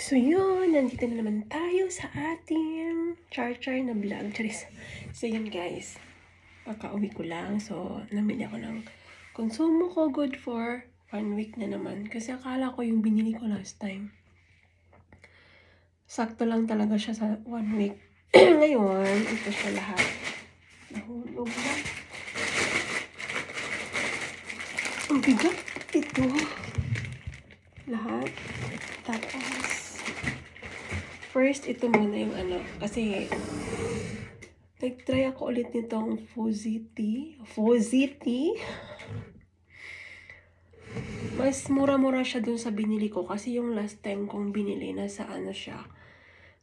So yun, nandito na naman tayo sa ating char-char na vlog. Charis. So yun guys, kakauwi ko lang. So namili ako ng konsumo ko, good for 1 week na naman. Kasi akala ko yung binili ko last time, sakto lang talaga siya sa 1 week. Ngayon, ito siya lahat. Nahulog na. Ang bigat ito. Lahat. Tapos, first, ito muna yung kasi nag-try ako ulit nitong Fuzzy. Mas mura-mura siya dun sa binili ko kasi yung last time kong binili, nasa siya,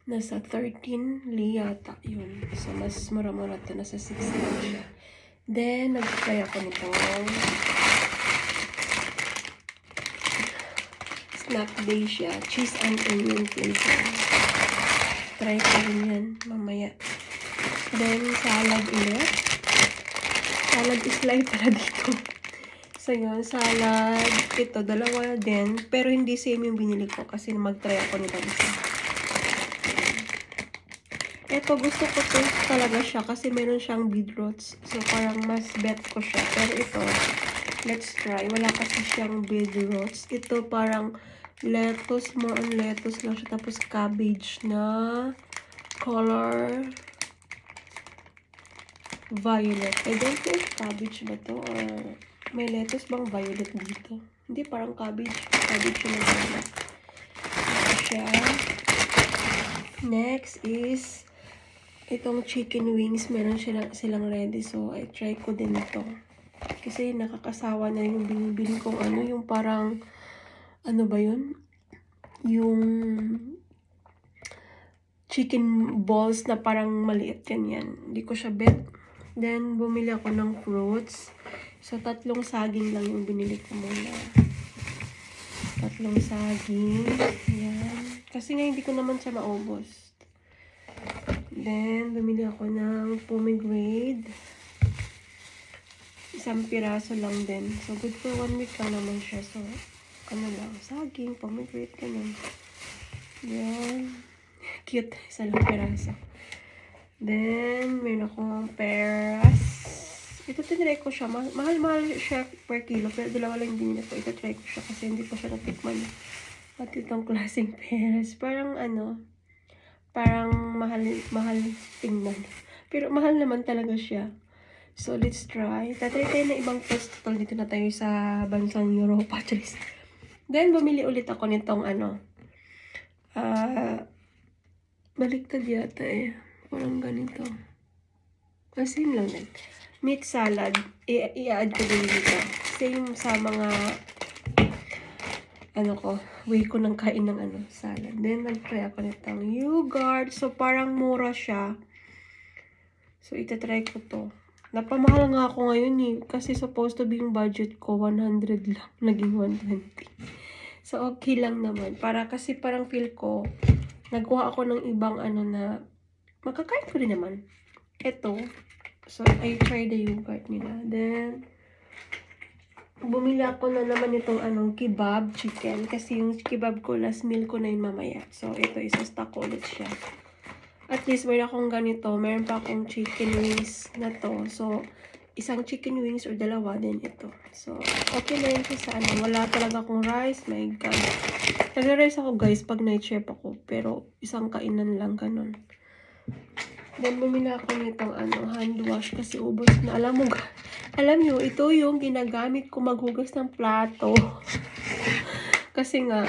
nasa 13 li yata yun. So, mas mura-mura to, nasa 6 lang siya. Then, nag-try ako nitong Snack Day siya, cheese and onion flavor. Try ko rin yan mamaya. Then, salad ulit. Salad is life pala dito. So, yun, salad. Ito, dalawa din. Pero hindi same yung binili ko kasi mag-try ako nito isa. Ito, gusto ko to talaga siya kasi meron siyang beetroots. So, parang mas bet ko siya. Pero ito, let's try. Wala kasi siyang beetroots. Ito, parang lettuce, more on lettuce lang siya. Tapos, cabbage na color violet. I don't know if cabbage ba to or may lettuce bang violet dito. Hindi, parang cabbage. Cabbage yung violet. Ito siya. Next is itong chicken wings. Meron silang ready. So, I try ko din ito. Kasi nakakasawa na yung binibili kong yung parang, ano ba yun? Yung chicken balls na parang maliit ganyan. Hindi ko siya bet. Then, bumili ako ng fruits. So, 3 saging lang yung binili ko muna. 3 saging. Ayan. Kasi nga hindi ko naman siya maubos. Then, bumili ako ng pomegranate. 1 piraso lang din. So, good for 1 week lang naman siya. So, saging, pomegranate, ganun. Yan. Cute. 1 piraso. Then, meron akong peras. Ito, tinry ko siya. Mahal-mahal siya per kilo. Pero dalawa lang din ko. Ito, try ko siya kasi hindi ko siya natikman. At itong klaseng peras. Parang parang mahal tingnan. Pero mahal naman talaga siya. So, let's try. Tatry tayo ng ibang festival. Dito na tayo sa bansang Europa. Then, bumili ulit ako nitong baliktad yata eh. Parang ganito. Same lang din. Meat salad. I-add ko din dito. Same sa mga way ko ng kain ng salad. Then, nag-try ako nitong yogurt. So, parang mura siya. So, itatry ko to. Napamahal nga ako ngayon eh. Kasi supposed to be yung budget ko, 100 lang. Naging 120. So, okay lang naman. Kasi parang feel ko, nagkuha ako ng ibang na makakain ko rin naman. Ito. So, I tried the yogurt nila. Then, bumili ako na naman itong kebab chicken. Kasi yung kebab ko, last meal ko na yun mamaya. So, ito, isa-stock ko ulit siya. At least, meron akong ganito. Meron pa akong chicken wings na to. So, 1 chicken wings or 2 din ito. So, okay na yun sa wala talaga akong rice. My God. Nag-rice ako guys pag night chef ako. Pero, 1 kainan lang ganun. Then, bumili ako nitong hand wash kasi ubos na. Alam nyo, ito yung ginagamit ko maghugas ng plato. Kasi nga,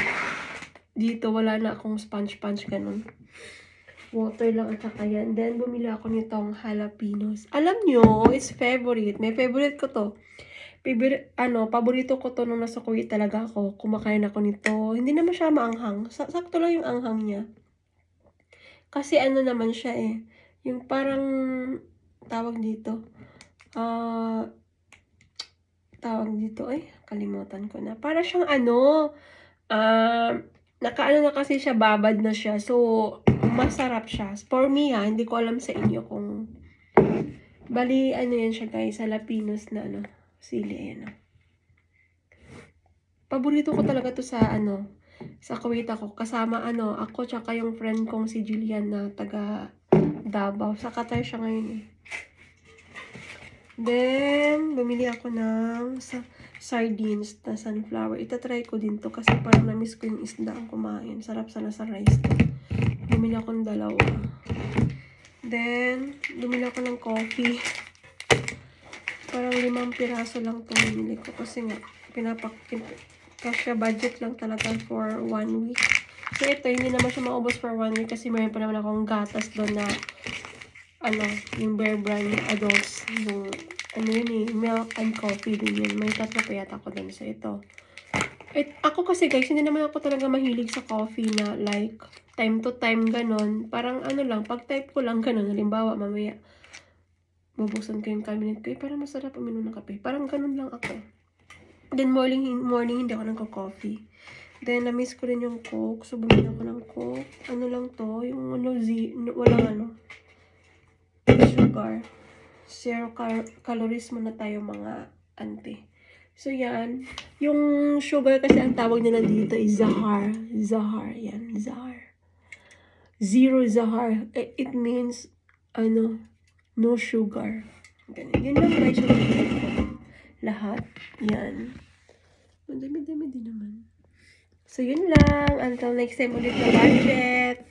dito wala na akong sponge ganun. Water lang at saka yan. Then, bumili ako nitong jalapenos. Alam nyo, it's favorite. May favorite ko to. Paborito ko to nung nasa Kuwait talaga ako. Kumakain ako nito. Hindi naman siya maanghang. Sakto lang yung anghang niya. Kasi naman siya eh. Yung parang, tawag dito, kalimutan ko na. Para siyang nakaano na kasi siya, babad na siya. So, masarap siya. For me hindi ko alam sa inyo kung, bali, yan siya guys, jalapenos na sili, ayan. Paborito ko talaga to sa Sa Kuwait ako. Kasama ako tsaka yung friend kong si Julian na taga Davao. Sa Qatar siya ngayon eh. Then, bumili ako ng sardines na sunflower. Itatry ko din to kasi parang na-miss ko yung isda ang kumain. Sarap sana sa rice to. Bumili ako ng dalawa. Then, bumili ako ng coffee. Parang 5 piraso lang to bumili ko kasi nga, kasya budget lang talaga for 1 week. So, ito, hindi naman siya maubos for 1 week kasi mayroon pa naman akong gatas doon na yung Bear Brand adults, yung, milk and coffee din yun. May 3 pa yata ako dun. So, ito. Ako kasi guys, hindi naman ako talaga mahilig sa coffee na like, time to time ganon. Parang lang, pag type ko lang ganon. Halimbawa, mamaya, bubuksan ko yung cabinet ko. Parang masarap uminom ng kape. Parang ganon lang ako. Then, morning hindi ako nagko-coffee. Then, na-miss ko rin yung Coke. So, bumili ako ng Coke. Ano lang to? Yung walang sugar. 0 calories muna tayo mga ante. So, yan. Yung sugar kasi ang tawag nila dito is Zahar. Zahar. Yan. Zahar. 0 Zahar. It means, no sugar. Ganun. Yun lang guys yung lahat. Yan. Madami-dami din naman. So, yun lang. Until next time ulit na budget.